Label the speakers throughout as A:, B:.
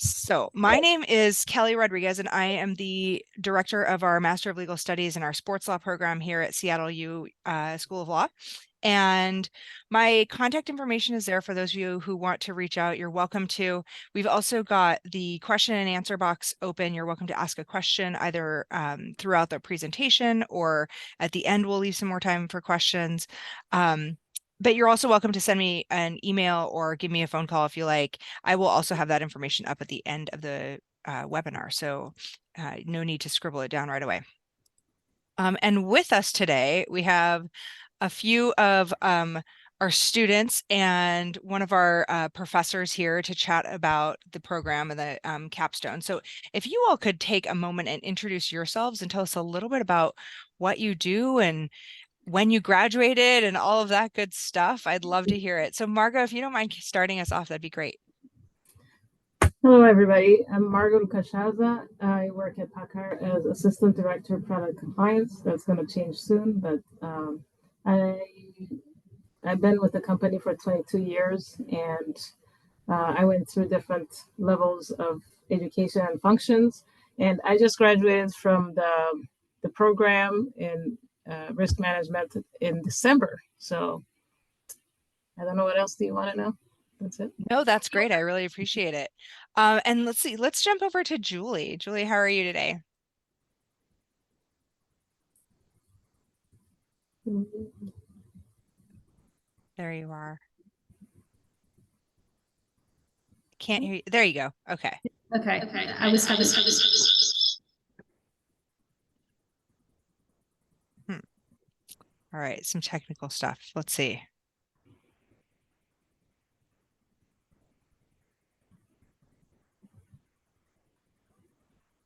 A: So my name is Kelly Rodriguez, and I am the director of our Master of Legal Studies and our sports law program here at Seattle U School of Law. And my contact information is there for those of you who want to reach out. You're welcome to. We've also got the question and answer box open. You're welcome to ask a question either throughout the presentation or at the end. We'll leave some more time for questions. But you're also welcome to send me an email or give me a phone call if you like. I will also have that information up at the end of the webinar, so no need to scribble it down right away. And with us today, we have a few of our students and one of our professors here to chat about the program and the capstone. So if you all could take a moment and introduce yourselves and tell us a little bit about what you do and when you graduated and all of that good stuff, I'd love to hear it. So Margot, if you don't mind starting us off, that'd be great.
B: Hello, everybody. I'm Margot Cachaza. I work at PACCAR as Assistant Director of Product Compliance. That's going to change soon, but I've been with the company for 22 years, and I went through different levels of education and functions. And I just graduated from the program in risk management in December. So I don't know, what else do you want to know? That's it.
A: No, that's great. I really appreciate it. And let's see, let's jump over to Julie. Julie, how are you today? There you are. Can't hear you. There you go. Okay.
C: Okay. I was having.
A: All right, some technical stuff. Let's see.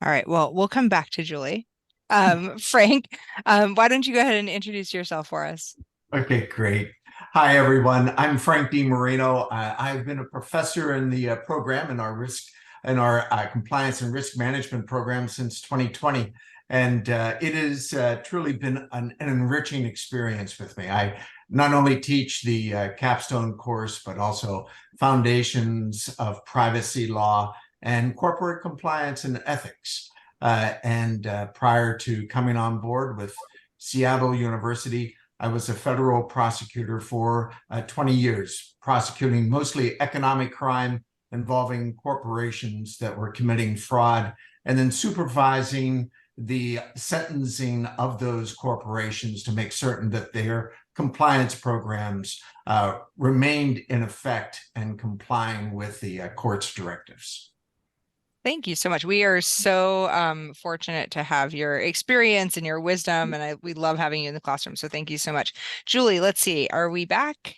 A: All right, well, we'll come back to Julie. Frank, why don't you go ahead and introduce yourself for us?
D: Okay, great. Hi, everyone. I'm Frank DiMarino. I've been a professor in the program in our compliance and risk management program since 2020. And it has truly been an enriching experience with me. I not only teach the Capstone course, but also foundations of privacy law and corporate compliance and ethics. Prior to coming on board with Seattle University, I was a federal prosecutor for 20 years, prosecuting mostly economic crime involving corporations that were committing fraud, and then supervising the sentencing of those corporations to make certain that their compliance programs remained in effect and complying with the court's directives.
A: Thank you so much. We are so fortunate to have your experience and your wisdom, and we love having you in the classroom. So thank you so much. Julie, let's see. Are we back?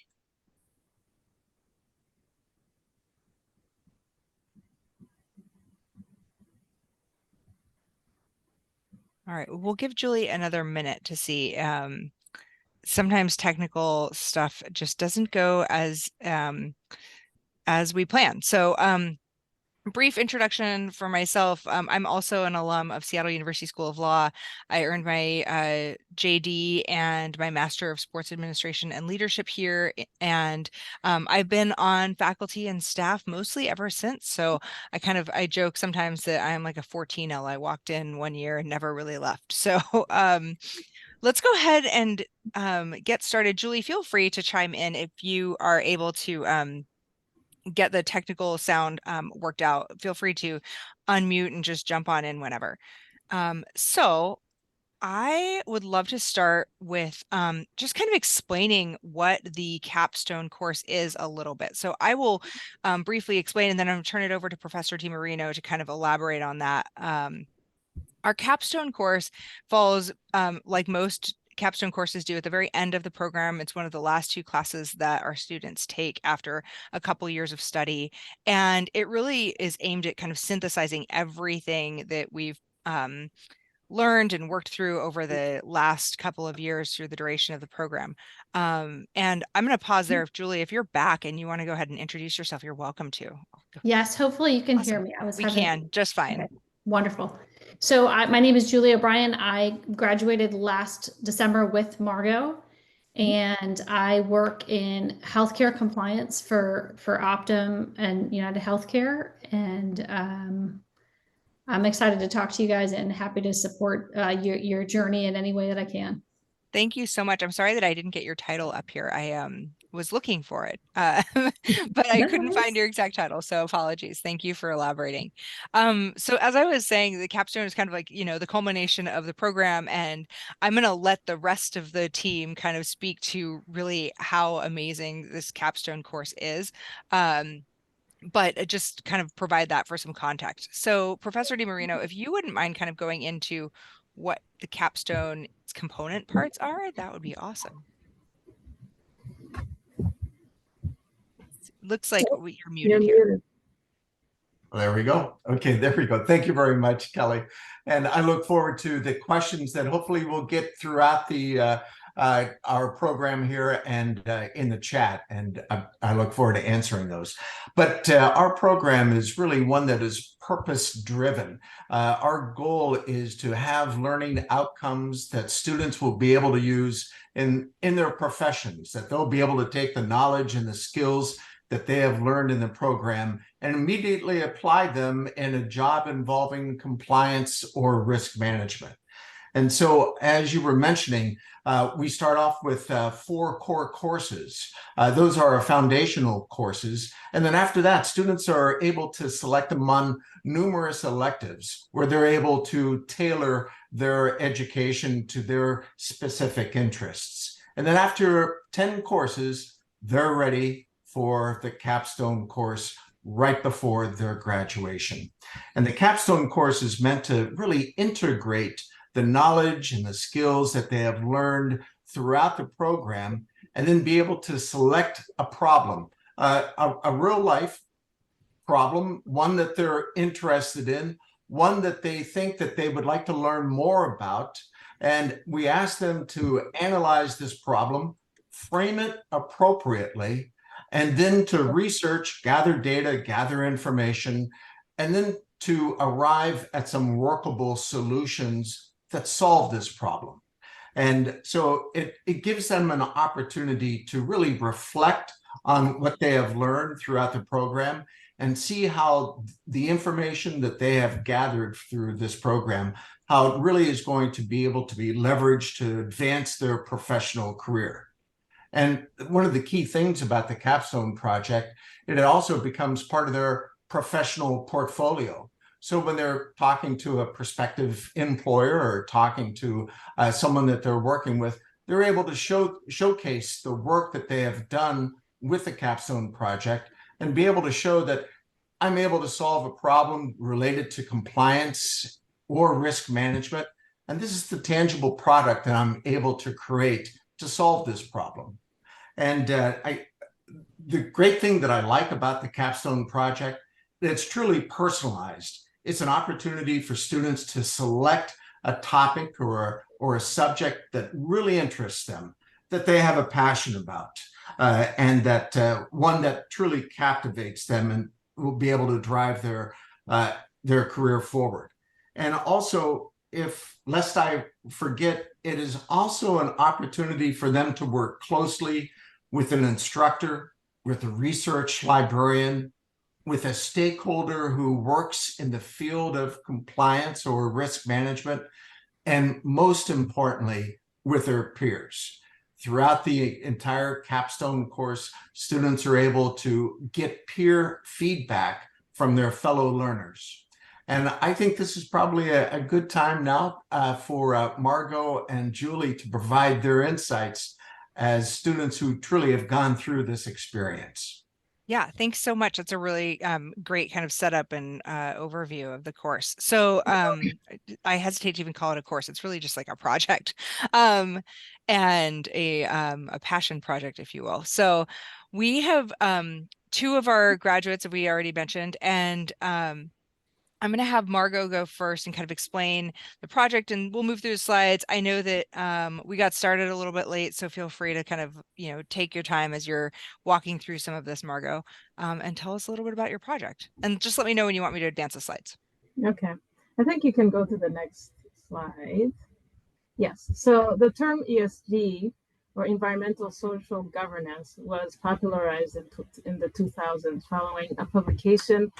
A: All right, we'll give Julie another minute to see. Sometimes technical stuff just doesn't go as we plan. So brief introduction for myself. I'm also an alum of Seattle University School of Law. I earned my JD and my Master of Sports Administration and Leadership here. And I've been on faculty and staff mostly ever since. So I joke sometimes that I'm like a 14L. I walked in one year and never really left. So let's go ahead and get started. Julie, feel free to chime in if you are able to get the technical sound worked out. Feel free to unmute and just jump on in whenever. So I would love to start with just kind of explaining what the Capstone course is a little bit. So I will briefly explain, and then I'm going to turn it over to Professor DiMarino to kind of elaborate on that. Our Capstone course falls, like most Capstone courses do, at the very end of the program. It's one of the last two classes that our students take after a couple years of study. And it really is aimed at kind of synthesizing everything that we've learned and worked through over the last couple of years through the duration of the program. And I'm going to pause there. If Julie, if you're back and you want to go ahead and introduce yourself, you're welcome to.
C: Yes, hopefully you can
A: Awesome.
C: hear me.
A: We can just fine.
C: Okay. Wonderful. So my name is Julie O'Brien. I graduated last December with Margot, and I work in healthcare compliance for Optum and United Healthcare. And I'm excited to talk to you guys and happy to support your journey in any way that I can.
A: Thank you so much. I'm sorry that I didn't get your title up here. I was looking for it, but I couldn't find your exact title. So apologies. Thank you for elaborating. So as I was saying, the capstone is kind of like, the culmination of the program, and I'm going to let the rest of the team kind of speak to really how amazing this capstone course is. But just kind of provide that for some context. So Professor DiMarino, if you wouldn't mind kind of going into what the capstone component parts are, that would be awesome. Looks like you're muted here.
D: There we go. Okay, there we go. Thank you very much, Kelly. And I look forward to the questions that hopefully we'll get throughout the our program here and in the chat. And I look forward to answering those. But our program is really one that is purpose-driven. Our goal is to have learning outcomes that students will be able to use in their professions, that they'll be able to take the knowledge and the skills that they have learned in the program and immediately apply them in a job involving compliance or risk management. And so, as you were mentioning, we start off with 4 core courses. Those are our foundational courses. And then after that, students are able to select among numerous electives where they're able to tailor their education to their specific interests. And then after 10 courses, they're ready for the capstone course right before their graduation. And the capstone course is meant to really integrate the knowledge and the skills that they have learned throughout the program, and then be able to select a problem, a real life problem, one that they're interested in, one that they think that they would like to learn more about. And we ask them to analyze this problem, frame it appropriately, and then to research, gather data, gather information, and then to arrive at some workable solutions that solve this problem. And so it gives them an opportunity to really reflect on what they have learned throughout the program and see how the information that they have gathered through this program, how it really is going to be able to be leveraged to advance their professional career. And one of the key things about the Capstone project, it also becomes part of their professional portfolio. So when they're talking to a prospective employer or talking to someone that they're working with, they're able to showcase the work that they have done with the Capstone project and be able to show that I'm able to solve a problem related to compliance or risk management. And this is the tangible product that I'm able to create to solve this problem. And the great thing that I like about the Capstone project, it's truly personalized. It's an opportunity for students to select a topic or a subject that really interests them, that they have a passion about, and that one that truly captivates them and will be able to drive their career forward. And also, if lest I forget, it is also an opportunity for them to work closely with an instructor, with a research librarian, with a stakeholder who works in the field of compliance or risk management, and most importantly, with their peers. Throughout the entire Capstone course, students are able to get peer feedback from their fellow learners. And I think this is probably a good time now for Margot and Julie to provide their insights as students who truly have gone through this experience.
A: Yeah, thanks so much. That's a really great kind of setup and overview of the course. So I hesitate to even call it a course. It's really just like a project and a passion project, if you will. So we have 2 of our graduates that we already mentioned, and I'm going to have Margot go first and kind of explain the project, and we'll move through the slides. I know that we got started a little bit late, so feel free to kind of, take your time as you're walking through some of this, Margot, and tell us a little bit about your project. And just let me know when you want me to advance the slides.
B: Okay. I think you can go to the next slide. Yes. So the term ESG or environmental social governance was popularized in the 2000s following a publication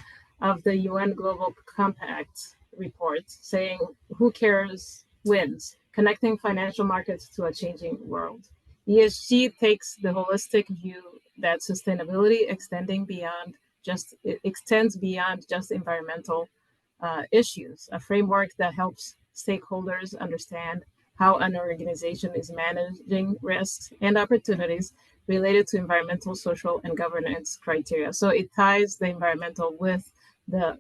B: of the UN Global Compact report saying, "Who cares wins, connecting financial markets to a changing world." ESG takes the holistic view that sustainability extends beyond just environmental issues, a framework that helps stakeholders understand how an organization is managing risks and opportunities related to environmental, social, and governance criteria. So it ties the environmental with the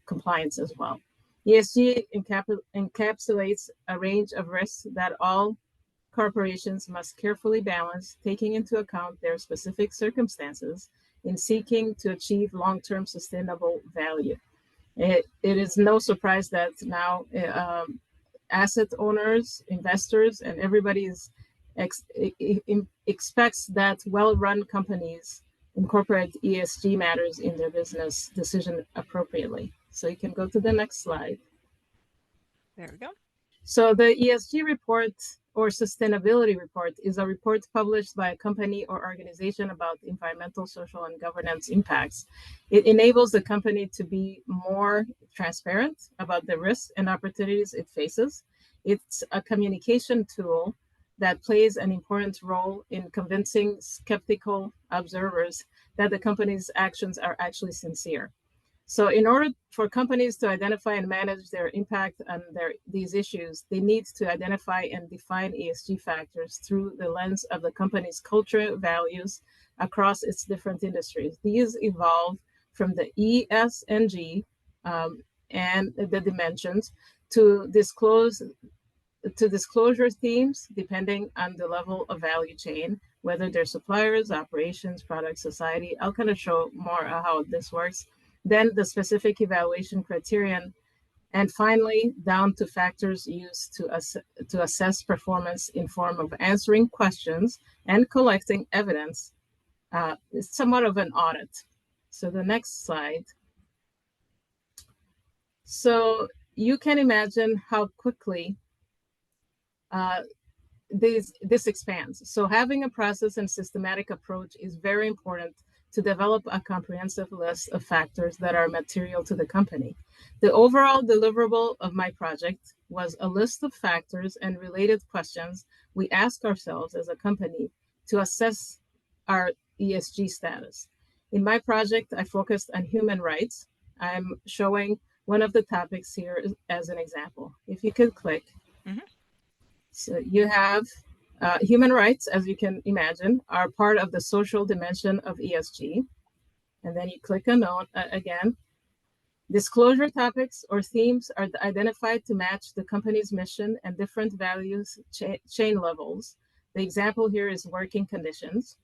B: compliance as well. ESG encapsulates a range of risks that all corporations must carefully balance, taking into account their specific circumstances in seeking to achieve long-term sustainable value. It is no surprise that now asset owners, investors, and everybody expects that well-run companies incorporate ESG matters in their business decision appropriately. So you can go to the next slide.
A: There we go.
B: So the ESG report or sustainability report is a report published by a company or organization about environmental, social, and governance impacts. It enables the company to be more transparent about the risks and opportunities it faces. It's a communication tool that plays an important role in convincing skeptical observers that the company's actions are actually sincere. So in order for companies to identify and manage their impact on these issues, they need to identify and define ESG factors through the lens of the company's culture, values across its different industries. These evolve from the ESG and the dimensions to disclosure themes, depending on the level of value chain, whether they're suppliers, operations, products, society. I'll kind of show more how this works. Then the specific evaluation criterion, and finally down to factors used to assess performance in form of answering questions and collecting evidence. It's somewhat of an audit. So the next slide. So you can imagine how quickly this expands. So having a process and systematic approach is very important to develop a comprehensive list of factors that are material to the company. The overall deliverable of my project was a list of factors and related questions we ask ourselves as a company to assess our ESG status. In my project, I focused on human rights. I'm showing one of the topics here as an example. If you could click.
A: Mm-hmm.
B: So you have human rights, as you can imagine, are part of the social dimension of ESG. And then you click on again. Disclosure topics or themes are identified to match the company's mission and different values chain levels. The example here is working conditions.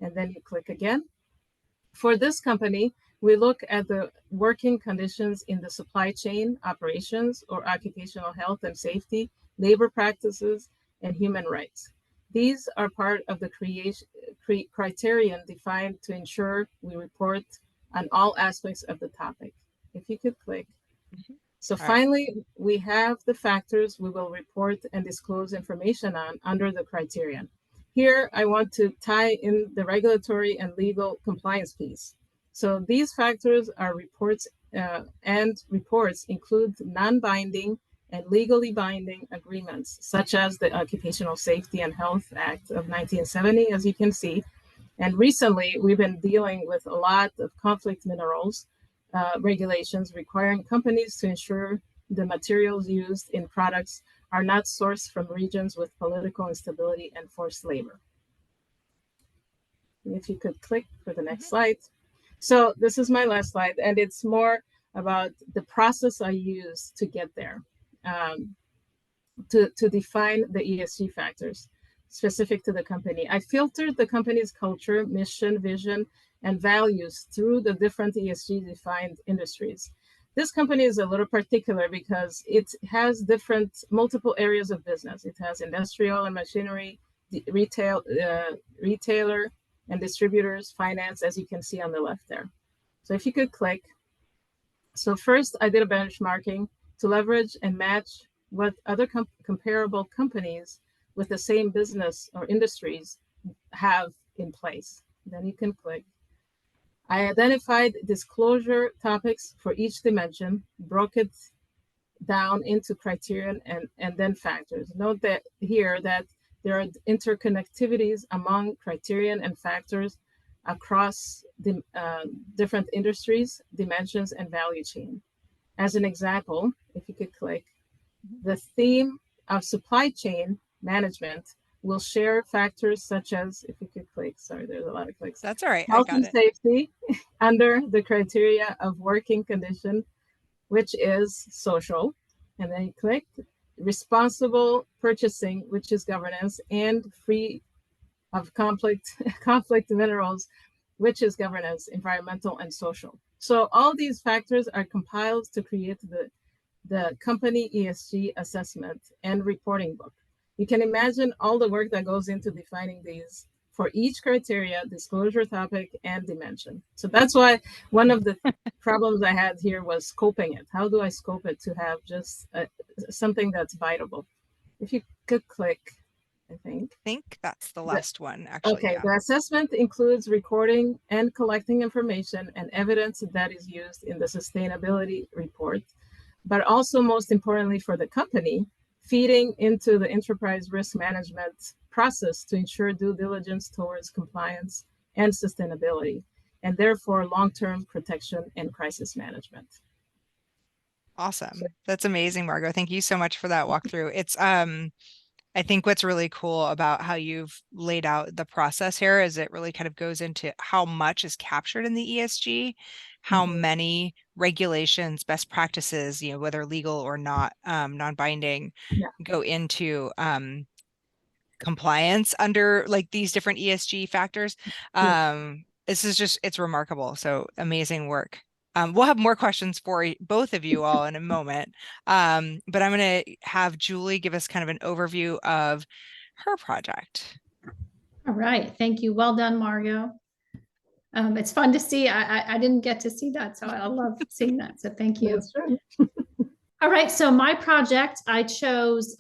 B: And then you click again. For this company, we look at the working conditions in the supply chain, operations, or occupational health and safety, labor practices, and human rights. These are part of the criterion defined to ensure we report on all aspects of the topic. If you could click.
A: Mm-hmm.
B: So finally, we have the factors we will report and disclose information on under the criterion. Here, I want to tie in the regulatory and legal compliance piece. So these factors are reports, and reports include non-binding and legally binding agreements, such as the Occupational Safety and Health Act of 1970, as you can see. And recently, we've been dealing with a lot of conflict minerals regulations requiring companies to ensure the materials used in products are not sourced from regions with political instability and forced labor. And if you could click for the next slide. So this is my last slide, and it's more about the process I use to get there, to define the ESG factors specific to the company. I filtered the company's culture, mission, vision, and values through the different ESG defined industries. This company is a little particular because it has multiple areas of business. It has industrial and machinery, retailer and distributors, finance, as you can see on the left there. So if you could click. So first I did a benchmarking to leverage and match what other comparable companies with the same business or industries have in place. Then you can click. I identified disclosure topics for each dimension, broke it down into criterion and then factors. Note that here that there are interconnectivities among criterion and factors across the different industries, dimensions, and value chain. As an example, if you could click, the theme of supply chain management will share factors such as, if you could click, sorry, there's a lot of clicks,
A: That's all right. I
B: health
A: got
B: and
A: it.
B: safety under the criteria of working condition, which is social. And then you click responsible purchasing, which is governance, and free of conflict minerals, which is governance, environmental and social. So all these factors are compiled to create the company ESG assessment and reporting book. You can imagine all the work that goes into defining these for each criteria, disclosure topic, and dimension. So that's why one of the problems I had here was scoping it. How do I scope it to have just something that's biteable? If you could click, I
A: think that's the last one, actually.
B: okay,
A: Yeah.
B: the assessment includes recording and collecting information and evidence that is used in the sustainability report, but also most importantly for the company, feeding into the enterprise risk management process to ensure due diligence towards compliance and sustainability, and therefore long-term protection and crisis management.
A: Awesome. That's amazing, Margot. Thank you so much for that walkthrough. It's I think what's really cool about how you've laid out the process here is it really kind of goes into how much is captured in the ESG, how many regulations, best practices, whether legal or not, non-binding, go into compliance under like these different ESG factors. This is just, it's remarkable. So amazing work. We'll have more questions for both of you all in a moment. But I'm going to have Julie give us kind of an overview of her project.
C: All right. Thank you. Well done, Margot. It's fun to see. I didn't get to see that, so I love seeing that. So thank you.
B: That's right.
C: All right. So my project, I chose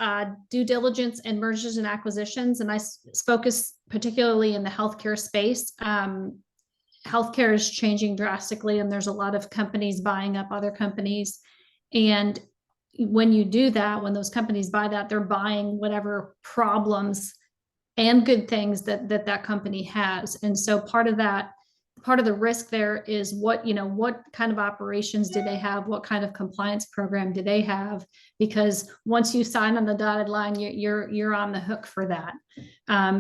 C: due diligence and mergers and acquisitions, and I focus particularly in the healthcare space. Healthcare is changing drastically, and there's a lot of companies buying up other companies. And when you do that, when those companies buy that, they're buying whatever problems and good things that company has. And so part of the risk there is what kind of operations do they have? What kind of compliance program do they have? Because once you sign on the dotted line, you're on the hook for that.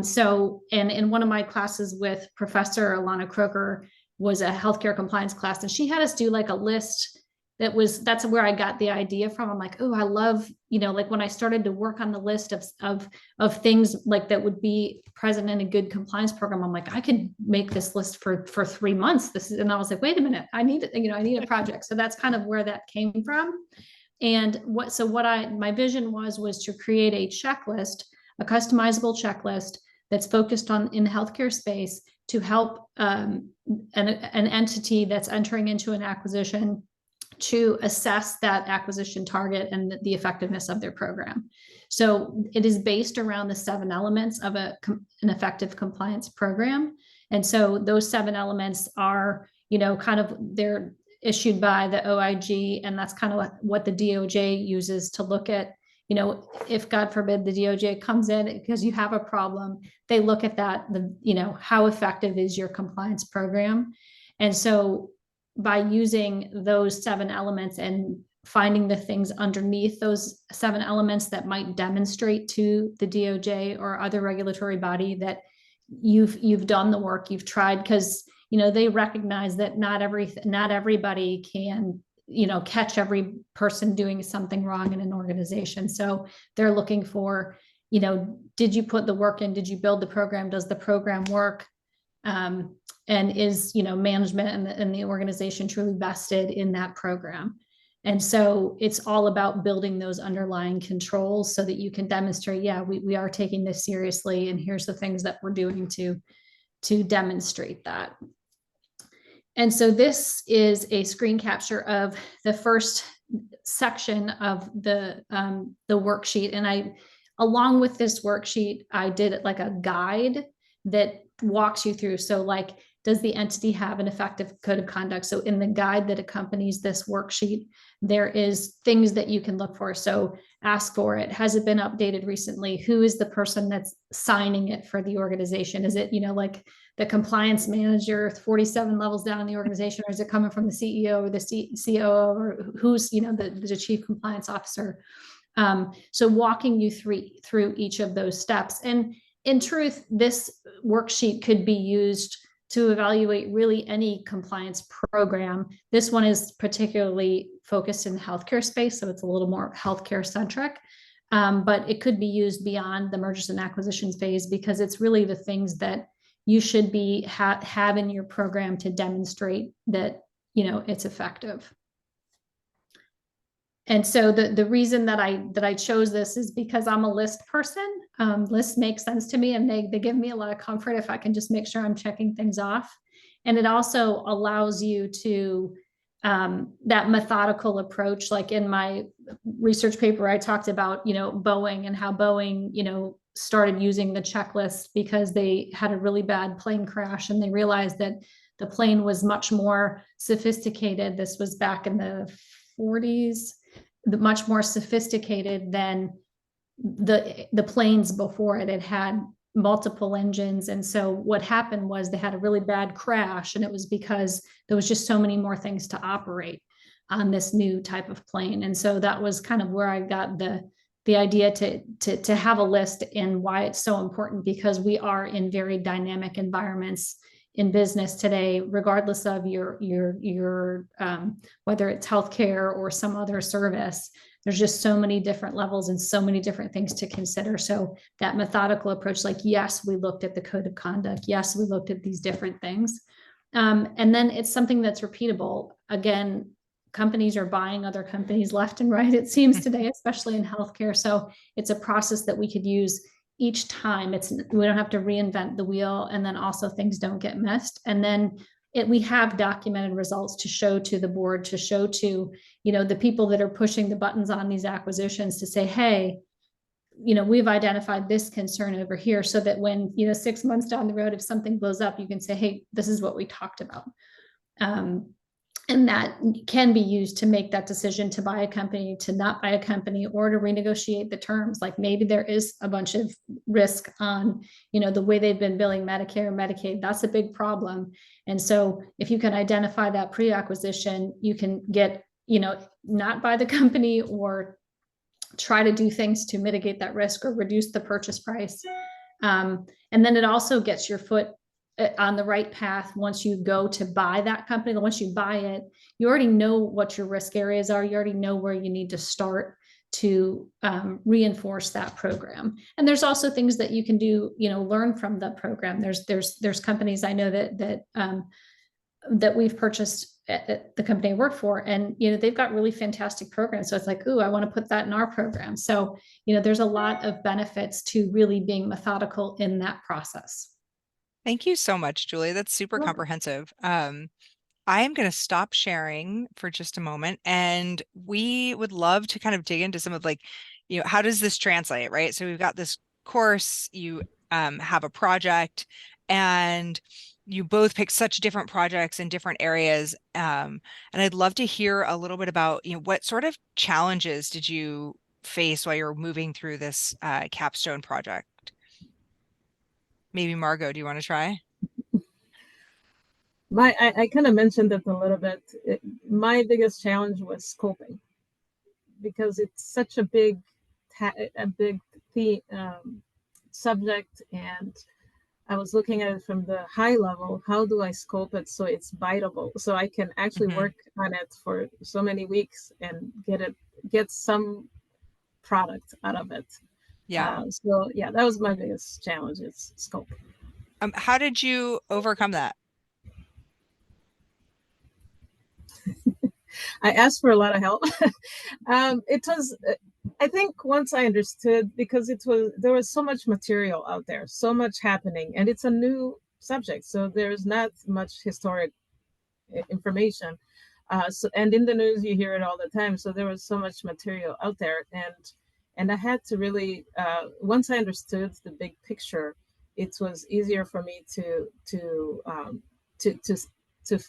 C: So in one of my classes with Professor Alana Croker was a healthcare compliance class, and she had us do like a list that's where I got the idea from. I'm like, oh, I love, like when I started to work on the list of things like that would be present in a good compliance program, I'm like, I could make this list for 3 months. And I was like, wait a minute, I need a project. So that's kind of where that came from. And my vision was to create a checklist, a customizable checklist that's focused in the healthcare space to help an entity that's entering into an acquisition to assess that acquisition target and the effectiveness of their program. So it is based around the 7 elements of an effective compliance program. And so those 7 elements are, they're issued by the OIG, and that's kind of what the DOJ uses to look at, if God forbid the DOJ comes in because you have a problem, they look at that, how effective is your compliance program? And so by using those 7 elements and finding the things underneath those 7 elements that might demonstrate to the DOJ or other regulatory body that you've done the work, you've tried, because they recognize that not everybody can catch every person doing something wrong in an organization. So they're looking for, did you put the work in? Did you build the program? Does the program work? And is management and the organization truly vested in that program? And so it's all about building those underlying controls so that you can demonstrate, yeah, we are taking this seriously, and here's the things that we're doing to demonstrate that. And so this is a screen capture of the first section of the worksheet, and along with this worksheet, I did like a guide that walks you through. So like, does the entity have an effective code of conduct? So in the guide that accompanies this worksheet, there is things that you can look for. So ask for it. Has it been updated recently? Who is the person that's signing it for the organization? Is it, like the compliance manager 47 levels down in the organization, or is it coming from the CEO or the COO, or who's, the chief compliance officer? So walking you through each of those steps. And in truth, this worksheet could be used to evaluate really any compliance program. This one is particularly focused in the healthcare space, so it's a little more healthcare centric. But it could be used beyond the mergers and acquisitions phase, because it's really the things that you should be have in your program to demonstrate that it's effective. And so the reason that I chose this is because I'm a list person. Lists make sense to me, and they give me a lot of comfort if I can just make sure I'm checking things off. And it also allows you to that methodical approach. Like in my research paper, I talked about Boeing, and how Boeing started using the checklist because they had a really bad plane crash, and they realized that the plane was much more sophisticated. This was back in the 40s. Much more sophisticated than the planes before it. It had multiple engines. And so what happened was they had a really bad crash, and it was because there was just so many more things to operate on this new type of plane. And so that was kind of where I got the idea to have a list, and why it's so important, because we are in very dynamic environments in business today, regardless of your whether it's healthcare or some other service. There's just so many different levels and so many different things to consider. So that methodical approach, like, yes, we looked at the code of conduct. Yes, we looked at these different things. And then it's something that's repeatable. Again, companies are buying other companies left and right, it seems today, especially in healthcare. So it's a process that we could use each time. We don't have to reinvent the wheel, and then also things don't get missed. And then we have documented results to show to the board, to show to the people that are pushing the buttons on these acquisitions, to say, hey, we've identified this concern over here, so that when 6 months down the road, if something blows up, you can say, hey, this is what we talked about. And that can be used to make that decision to buy a company, to not buy a company, or to renegotiate the terms. Like maybe there is a bunch of risk on, the way they've been billing Medicare, Medicaid. That's a big problem. And so if you can identify that pre-acquisition, you can get, not buy the company, or try to do things to mitigate that risk or reduce the purchase price. And then it also gets your foot on the right path. Once you go to buy that company, once you buy it, you already know what your risk areas are. You already know where you need to start to reinforce that program. And there's also things that you can do, learn from the program. There's companies I know that we've purchased at the company I work for, and they've got really fantastic programs. So it's like, ooh, I want to put that in our program. So there's a lot of benefits to really being methodical in that process.
A: Thank you so much, Julie. That's super comprehensive. I am going to stop sharing for just a moment, and we would love to kind of dig into some of how does this translate, right? So we've got this course, you have a project, and you both pick such different projects in different areas. And I'd love to hear a little bit about, what sort of challenges did you face while you're moving through this Capstone project? Maybe Margot, do you want to try?
B: I kind of mentioned it a little bit. My biggest challenge was scoping, because it's such a big subject, and I was looking at it from the high level. How do I scope it so it's biteable, so I can actually work on it for so many weeks and get some product out of it?
A: Yeah.
B: So yeah, that was my biggest challenge, is scope.
A: How did you overcome that?
B: I asked for a lot of help. It was, I think, once I understood, because there was so much material out there, so much happening, and it's a new subject, so there's not much historic information. And in the news you hear it all the time. So there was so much material out there, and And I had to really, once I understood the big picture, it was easier for me to to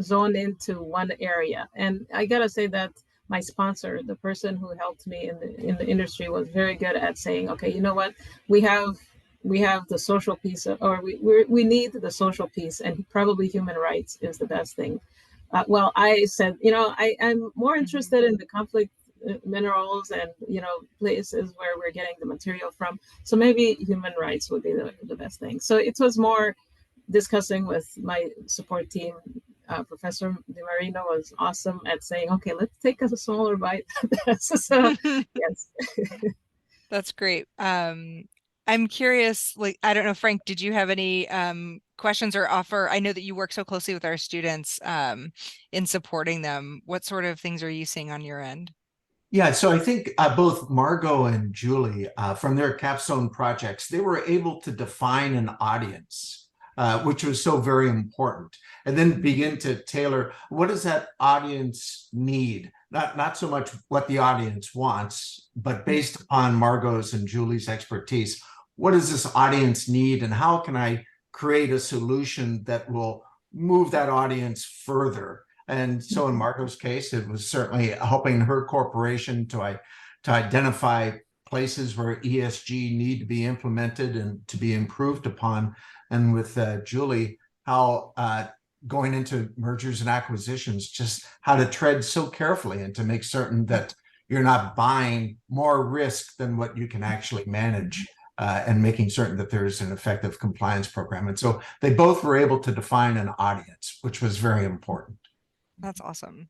B: zone into one area. And I gotta say that my sponsor, the person who helped me in the industry, was very good at saying, okay, you know what, we have the social piece, or we need the social piece, and probably human rights is the best thing. Well, I said, I'm more interested in the conflict minerals and places where we're getting the material from. So maybe human rights would be the best thing. So it was more discussing with my support team. Professor Di Marino was awesome at saying, okay, let's take a smaller bite. So yes.
A: That's great. I'm curious, like, I don't know, Frank, did you have any questions or offer? I know that you work so closely with our students in supporting them. What sort of things are you seeing on your end?
D: Yeah, so I think both Margot and Julie, from their capstone projects, they were able to define an audience, which was so very important, and then begin to tailor what does that audience need? Not so much what the audience wants, but based upon Margot's and Julie's expertise, what does this audience need, and how can I create a solution that will move that audience further? And so in Margot's case, it was certainly helping her corporation to identify places where ESG need to be implemented and to be improved upon. And with Julie, how going into mergers and acquisitions, just how to tread so carefully and to make certain that you're not buying more risk than what you can actually manage. And making certain that there's an effective compliance program. And so they both were able to define an audience, which was very important.
A: That's awesome.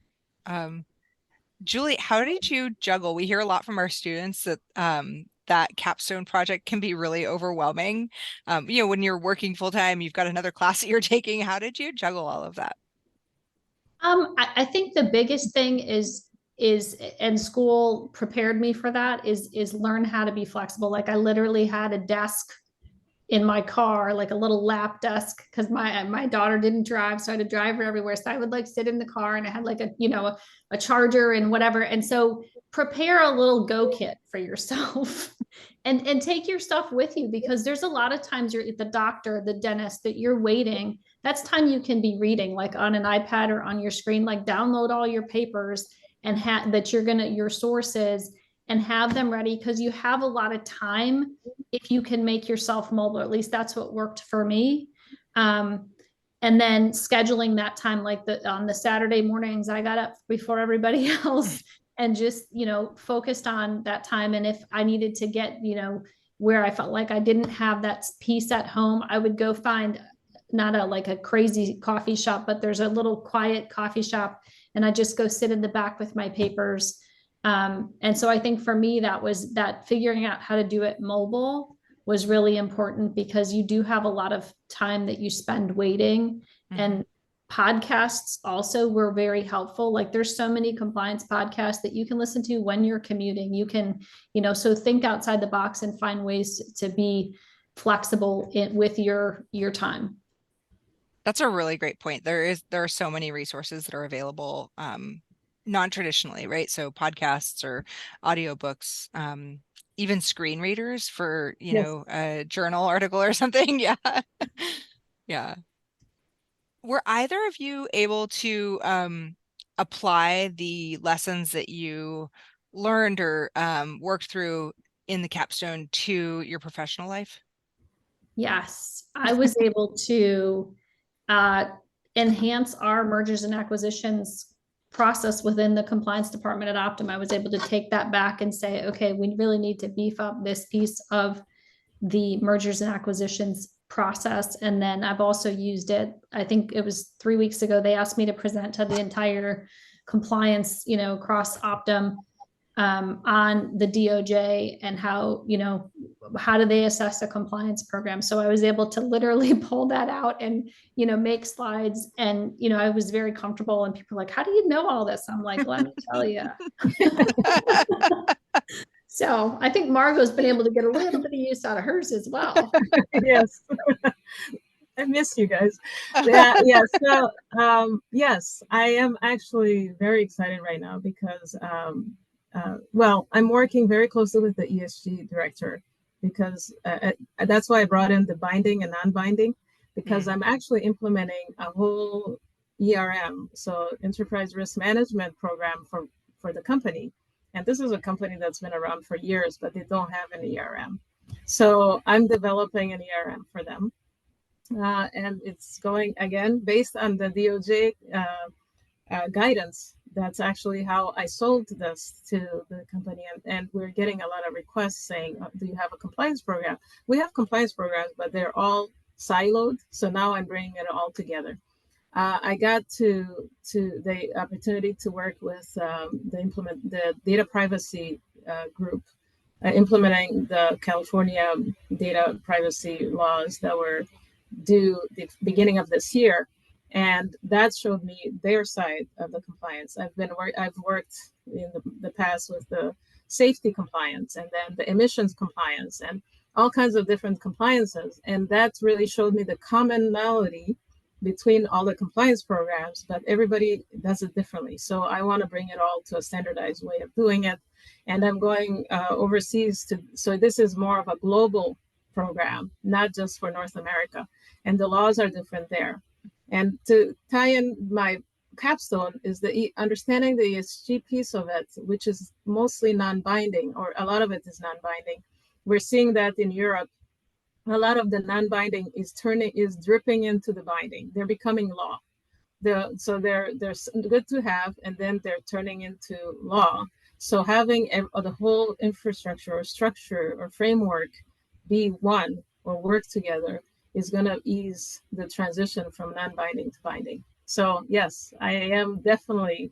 A: Julie, how did you juggle? We hear a lot from our students that that capstone project can be really overwhelming. When you're working full time, you've got another class that you're taking. How did you juggle all of that?
C: I think the biggest thing is and school prepared me for that is learn how to be flexible. Like I literally had a desk in my car, like a little lap desk, because my daughter didn't drive, so I had to drive her everywhere. So I would like sit in the car, and I had like a charger and whatever. And so prepare a little go kit for yourself, and take your stuff with you, because there's a lot of times you're at the doctor, the dentist, that you're waiting. That's time you can be reading, like on an iPad or on your screen. Like download all your papers and that your sources, and have them ready, because you have a lot of time if you can make yourself mobile. At least that's what worked for me. And then scheduling that time, like on the Saturday mornings, I got up before everybody else and just, focused on that time. And if I needed to get, where I felt like I didn't have that peace at home, I would go find not a crazy coffee shop, but there's a little quiet coffee shop, and I just go sit in the back with my papers. And so I think for me, that figuring out how to do it mobile was really important, because you do have a lot of time that you spend waiting. Mm-hmm. And podcasts also were very helpful. Like there's so many compliance podcasts that you can listen to when you're commuting. You can, so think outside the box and find ways to be flexible with your time.
A: That's a really great point. There are so many resources that are available non-traditionally, right? So podcasts or audiobooks, even screen readers for, a journal article or something. Yeah. Yeah. Were either of you able to apply the lessons that you learned or worked through in the capstone to your professional life?
C: Yes, I was able to enhance our mergers and acquisitions process within the compliance department at Optum. I was able to take that back and say, okay, we really need to beef up this piece of the mergers and acquisitions process. And then I've also used it, I think it was 3 weeks ago, they asked me to present to the entire compliance, across Optum, on the DOJ and how do they assess a compliance program. So I was able to literally pull that out and, make slides. And, I was very comfortable, and people were like, how do you know all this? I'm like, let me tell you. So I think Margot's been able to get a little bit of use out of hers as well.
B: Yes. I miss you guys. Yeah. So, yes, I am actually very excited right now, because well, I'm working very closely with the ESG director because that's why I brought in the binding and non-binding, because I'm actually implementing a whole ERM, so enterprise risk management program for the company. And this is a company that's been around for years, but they don't have an ERM. So I'm developing an ERM for them. And it's going again based on the DOJ guidance. That's actually how I sold this to the company. And we're getting a lot of requests saying, do you have a compliance program? We have compliance programs, but they're all siloed. So now I'm bringing it all together. I got to the opportunity to work with the data privacy group, implementing the California data privacy laws that were due the beginning of this year, and that showed me their side of the compliance. I've worked in the past with the safety compliance and then the emissions compliance and all kinds of different compliances, and that really showed me the commonality between all the compliance programs, but everybody does it differently. So I want to bring it all to a standardized way of doing it, and I'm going overseas so this is more of a global program, not just for North America, and the laws are different there. And to tie in my capstone is the understanding the ESG piece of it, which is mostly non-binding, or a lot of it is non-binding. We're seeing that in Europe. A lot of the non-binding is dripping into the binding. They're becoming law. So they're good to have, and then they're turning into law. So having the whole infrastructure or structure or framework be one or work together is going to ease the transition from non-binding to binding. So yes, I am definitely,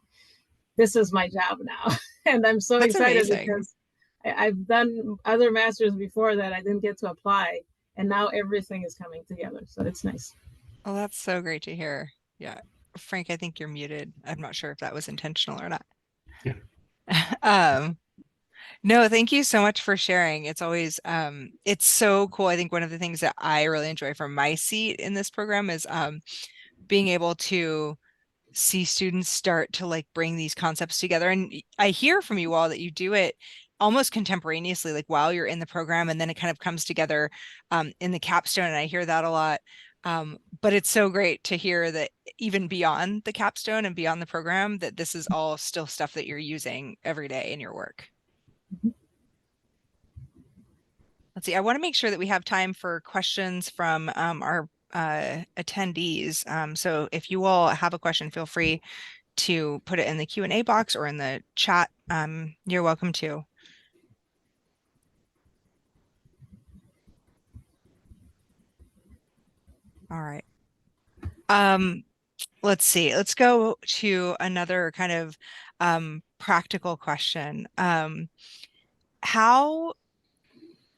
B: this is my job now. And I'm so
A: That's
B: excited
A: amazing.
B: because I've done other masters before that I didn't get to apply. And now everything is coming together. So it's nice.
A: Oh, that's so great to hear. Yeah. Frank, I think you're muted. I'm not sure if that was intentional or not.
D: Yeah.
A: No, thank you so much for sharing. It's always it's so cool. I think one of the things that I really enjoy from my seat in this program is being able to see students start to like bring these concepts together. And I hear from you all that you do it almost contemporaneously, like while you're in the program, and then it kind of comes together in the capstone. And I hear that a lot. But it's so great to hear that even beyond the capstone and beyond the program, that this is all still stuff that you're using every day in your work. Let's see, I want to make sure that we have time for questions from our attendees. So if you all have a question, feel free to put it in the Q&A box or in the chat. You're welcome to. All right. Let's see. Let's go to another kind of practical question. How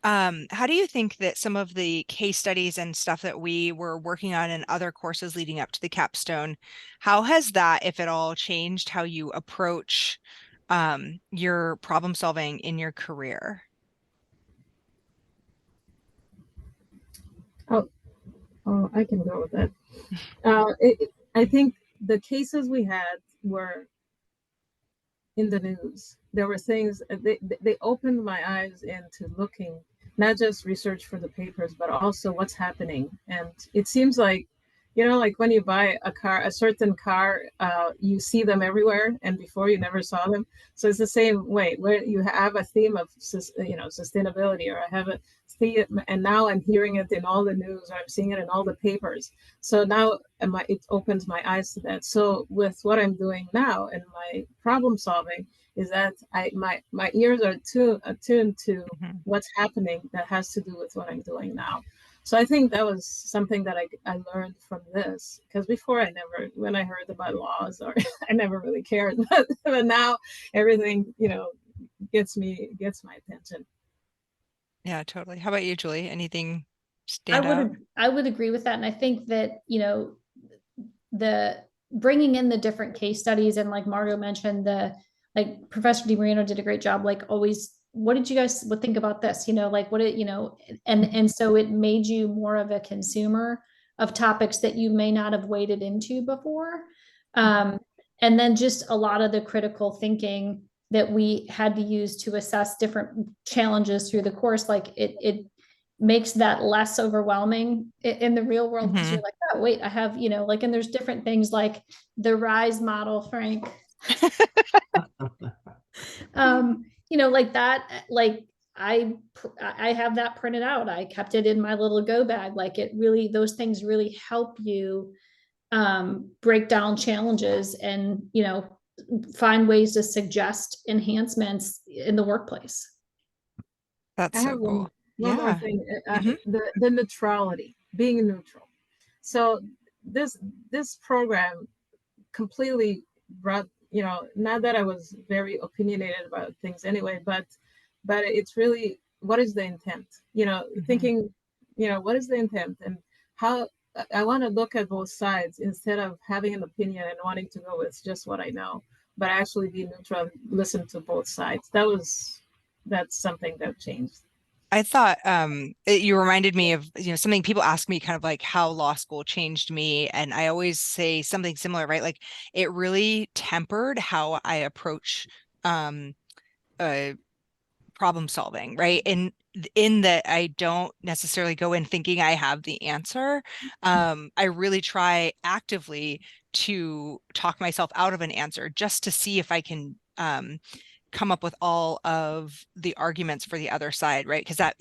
A: do you think that some of the case studies and stuff that we were working on in other courses leading up to the capstone, how has that, if at all, changed how you approach your problem solving in your career?
B: Oh, I can go with that. I think the cases we had were in the news. There were things, they opened my eyes into looking, not just research for the papers, but also what's happening. And it seems like, like when you buy a certain car, you see them everywhere, and before you never saw them. So it's the same way where you have a theme of, sustainability, or I have a theme, and now I'm hearing it in all the news, or I'm seeing it in all the papers. So now it opens my eyes to that. So with what I'm doing now and my problem solving is that my ears are attuned to what's happening that has to do with what I'm doing now. So I think that was something that I learned from this, because before when I heard about laws, or I never really cared, but now everything, gets my attention.
A: Yeah, totally. How about you, Julie? Anything stand out?
C: I would agree with that. And I think that, the bringing in the different case studies, and like Margo mentioned, like Professor DiMarino did a great job, like always, what did you guys think about this? Like what and so it made you more of a consumer of topics that you may not have waded into before. And then just a lot of the critical thinking that we had to use to assess different challenges through the course, like it makes that less overwhelming in the real world, because you're like, oh wait, I have, like, and there's different things like the RISE model, Frank. Like that, like I have that printed out. I kept it in my little go bag. Like it really, those things really help you break down challenges and, find ways to suggest enhancements in the workplace.
A: That's
B: I
A: so
B: have
A: cool.
B: one more
A: Yeah.
B: thing,
A: Mhm.
B: the neutrality, being neutral. So this program completely brought, not that I was very opinionated about things anyway, but it's really, what is the intent? Thinking, what is the intent, and how I want to look at both sides instead of having an opinion and wanting to go with just what I know, but actually be neutral and listen to both sides. That's something that changed.
A: I thought you reminded me of, something people ask me, kind of like how law school changed me. And I always say something similar, right? Like it really tempered how I approach um uh problem solving, right? And in that I don't necessarily go in thinking I have the answer. I really try actively to talk myself out of an answer just to see if I can come up with all of the arguments for the other side, right? Because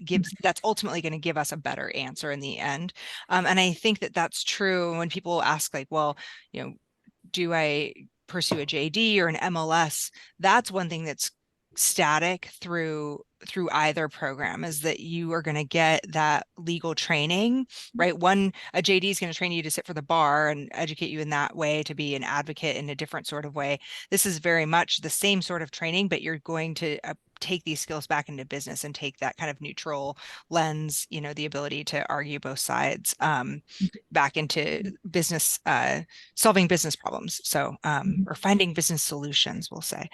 A: that's ultimately going to give us a better answer in the end. And I think that that's true when people ask, like, well, do I pursue a JD or an MLS? That's one thing that's static through either program, is that you are going to get that legal training, right? A JD is going to train you to sit for the bar and educate you in that way to be an advocate in a different sort of way. This is very much the same sort of training, but you're going to take these skills back into business and take that kind of neutral lens, the ability to argue both sides, back into business, solving business problems. So, or finding business solutions, we'll say.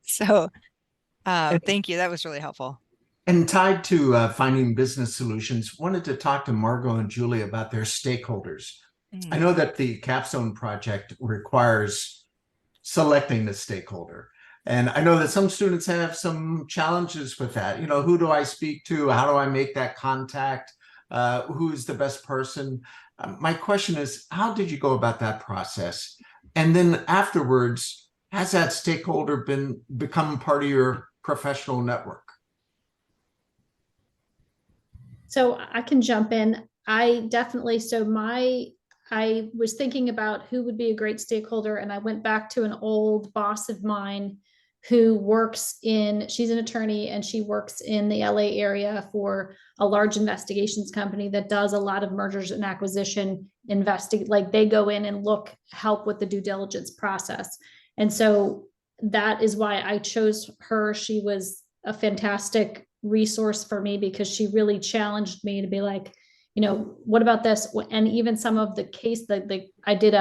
A: So, thank you. That was really helpful.
D: And tied to finding business solutions, wanted to talk to Margot and Julie about their stakeholders. I know that the Capstone project requires selecting the stakeholder. And I know that some students have some challenges with that. Who do I speak to? How do I make that contact? Who's the best person? My question is, how did you go about that process? And then afterwards, has that stakeholder become part of your professional network?
C: So I can jump in. I was thinking about who would be a great stakeholder, and I went back to an old boss of mine who she's an attorney, and she works in the LA area for a large investigations company that does a lot of mergers and acquisition like they go in and help with the due diligence process. And so that is why I chose her. She was a fantastic resource for me because she really challenged me to be like, what about this? And even some of the case that I did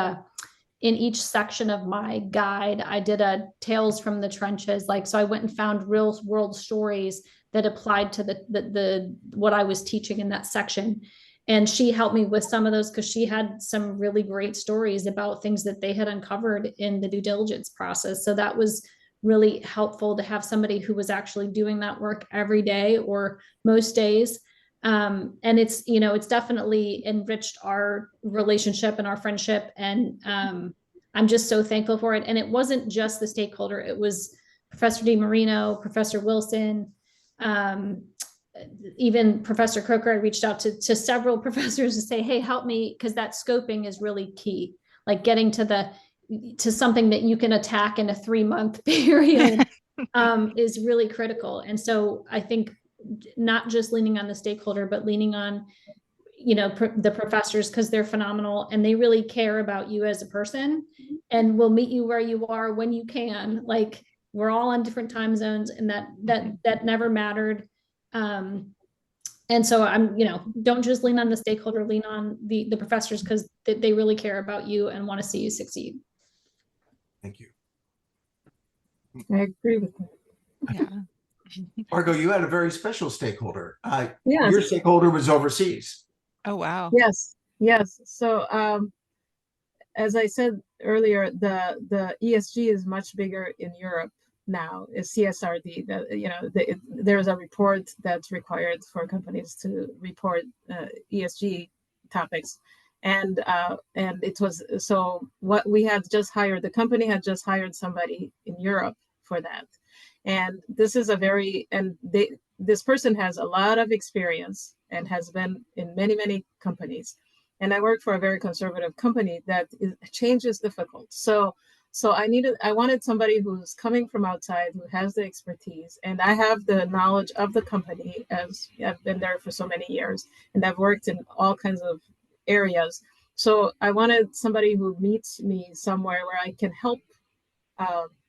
C: in each section of my guide, I did a tales from the trenches. Like, so I went and found real world stories that applied to the what I was teaching in that section. And she helped me with some of those because she had some really great stories about things that they had uncovered in the due diligence process. So that was really helpful to have somebody who was actually doing that work every day or most days. And it's definitely enriched our relationship and our friendship. And I'm just so thankful for it. And it wasn't just the stakeholder, it was Professor DiMarino, Professor Wilson, even Professor Croker. I reached out to several professors to say, hey, help me, because that scoping is really key. Like getting to something that you can attack in a 3-month period is really critical. And so I think not just leaning on the stakeholder, but leaning on, the professors, because they're phenomenal and they really care about you as a person and will meet you where you are when you can. Like, we're all on different time zones, and that never mattered. And so don't just lean on the stakeholder, lean on the professors, because they really care about you and want to see you succeed.
D: Thank you.
B: I agree with that.
A: Yeah.
D: Margot, you had a very special stakeholder.
B: Yes.
D: Your stakeholder was overseas.
A: Oh, wow.
B: Yes. So as I said earlier, the ESG is much bigger in Europe now is CSRD. There's a report that's required for companies to report ESG topics, and it was so what we had just hired. The company had just hired somebody in Europe for that, and this person has a lot of experience and has been in many companies. And I work for a very conservative company that change is difficult. So I wanted somebody who's coming from outside, who has the expertise, and I have the knowledge of the company as I've been there for so many years, and I've worked in all kinds of areas. So I wanted somebody who meets me somewhere where I can help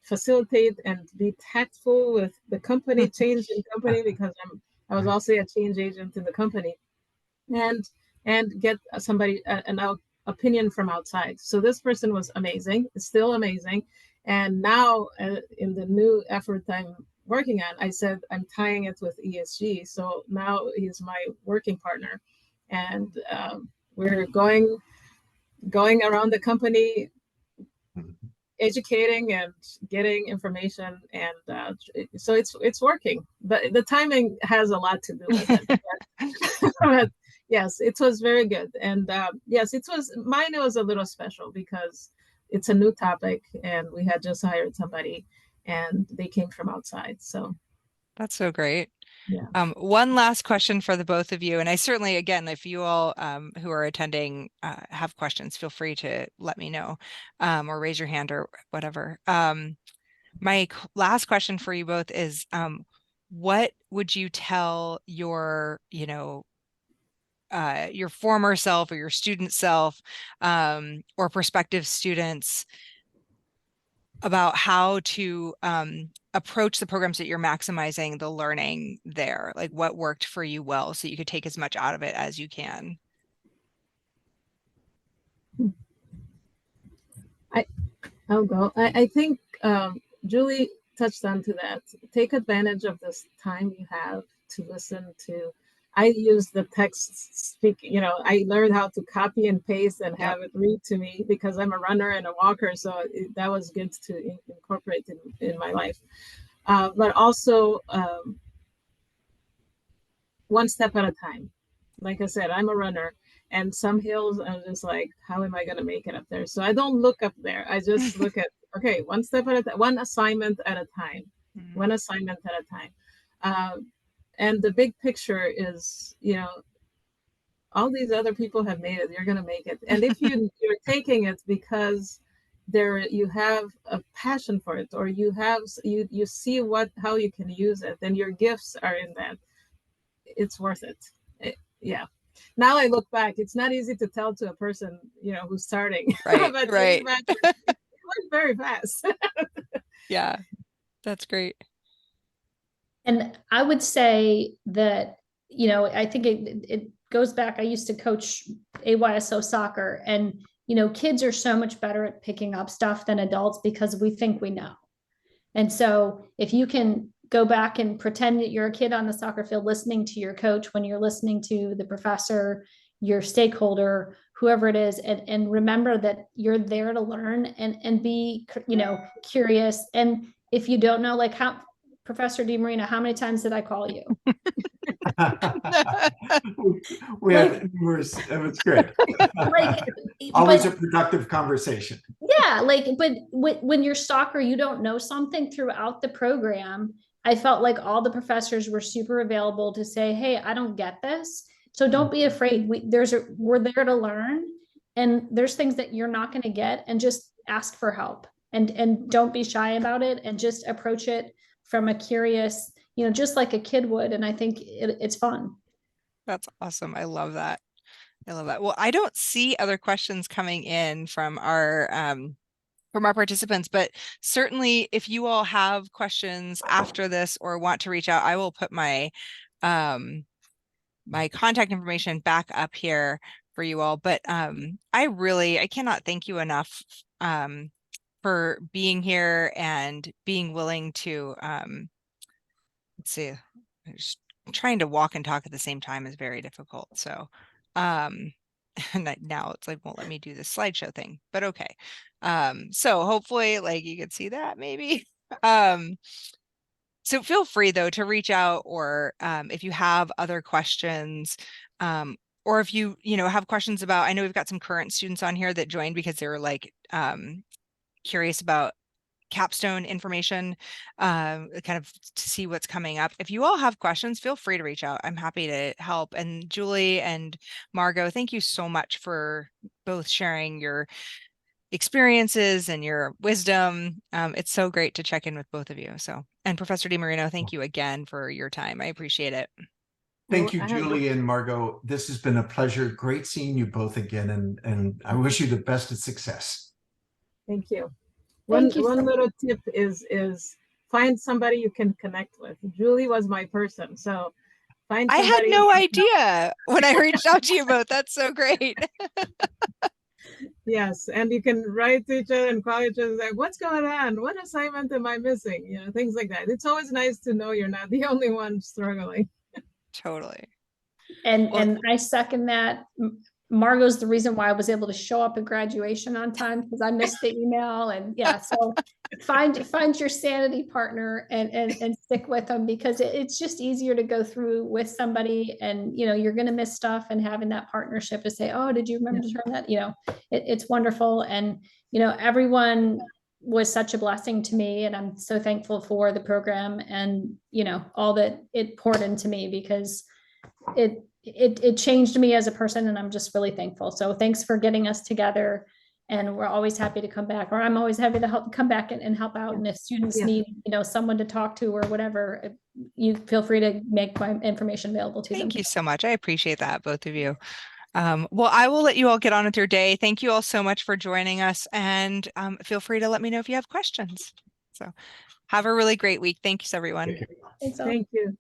B: facilitate and be tactful with the company, change in company, because I was also a change agent in the company, and get somebody an opinion from outside. So this person was amazing, it's still amazing. And now in the new effort I'm working on, I said I'm tying it with ESG. So now he's my working partner, and we're going around the company educating and getting information, and so it's working, but the timing has a lot to do with it. But yes, it was very good. And yes, mine was a little special because it's a new topic and we had just hired somebody and they came from outside. So
A: That's so great.
B: yeah.
A: One last question for the both of you. And I certainly, again, if you all who are attending have questions, feel free to let me know or raise your hand or whatever. My last question for you both is, what would you tell your former self or your student self or prospective students about how to approach the programs that you're maximizing the learning there? Like what worked for you well so you could take as much out of it as you can?
B: I'll go. I think Julie touched on to that. Take advantage of this time you have to listen to. I use the text speak. I learned how to copy and paste and have it read to me because I'm a runner and a walker. So that was good to incorporate in my life. But also one step at a time. Like I said, I'm a runner, and some hills I'm just like, how am I going to make it up there? So I don't look up there. I just look at, okay, one step at a time, one assignment at a time, one assignment at a time. And the big picture is, all these other people have made it, you're going to make it. And if you're taking it because you have a passion for it, or you see how you can use it, and your gifts are in that, it's worth it. Yeah. Now I look back, it's not easy to tell to a person, who's starting.
A: Right,
B: but
A: right.
B: it went very fast.
A: Yeah, that's great.
C: And I would say that, I think it goes back. I used to coach AYSO soccer, and, kids are so much better at picking up stuff than adults because we think we know. And so if you can go back and pretend that you're a kid on the soccer field listening to your coach, when you're listening to the professor, your stakeholder, whoever it is, and remember that you're there to learn and be, curious. And if you don't know, like Professor DiMarino, how many times did I call you?
D: We had numerous, it was great. Always a productive conversation.
C: Yeah, but when you're soccer, you don't know something throughout the program. I felt like all the professors were super available to say, hey, I don't get this. So don't be afraid. We're there to learn, and there's things that you're not going to get, and just ask for help, and don't be shy about it, and just approach it from a curious, just like a kid would. And I think it's fun.
A: That's awesome. I love that. Well, I don't see other questions coming in from our participants, but certainly if you all have questions after this or want to reach out, I will put my my contact information back up here for you all. But I cannot thank you enough for being here and being willing to let's see, just trying to walk and talk at the same time is very difficult. So and now it's like won't let me do this slideshow thing, but okay. So hopefully like you could see that maybe. Um, so feel free though to reach out, or if you have other questions, or if you have questions about, I know we've got some current students on here that joined because they were like curious about Capstone information, kind of to see what's coming up. If you all have questions, feel free to reach out. I'm happy to help. And Julie and Margot, thank you so much for both sharing your experiences and your wisdom. It's so great to check in with both of you. So, and Professor DiMarino, thank you again for your time. I appreciate it.
D: Thank
B: Well,
D: you,
B: I have
D: Julie and Margot. This has been a pleasure. Great seeing you both again, and I wish you the best of success.
B: Thank you.
C: Thank you
B: One
C: so
B: little tip is find somebody you can connect with. Julie was my person, so find
A: I had
B: somebody you
A: no
B: can
A: idea when I reached out to you both. That's so great.
B: yes, and you can write to each other and call each other like, what's going on? What assignment am I missing? You know, things like that. It's always nice to know you're not the only one struggling.
A: Totally.
C: And
A: Well,
C: I second that. Margot's the reason why I was able to show up at graduation on time, because I missed the email. And yeah, so find your sanity partner and stick with them, because it's just easier to go through with somebody, and you're going to miss stuff, and having that partnership to say, oh, did you remember to turn that? It's wonderful. And everyone was such a blessing to me, and I'm so thankful for the program and all that it poured into me, because it changed me as a person, and I'm just really thankful. So thanks for getting us together, and we're always happy to come back, or I'm always happy to come back and help out. And if students need, someone to talk to or whatever, you feel free to make my information available to them.
A: Thank you so much. I appreciate that, both of you. Well, I will let you all get on with your day. Thank you all so much for joining us, and feel free to let me know if you have questions. So have a really great week. Thanks, everyone.
C: Thanks all.
B: Thank you.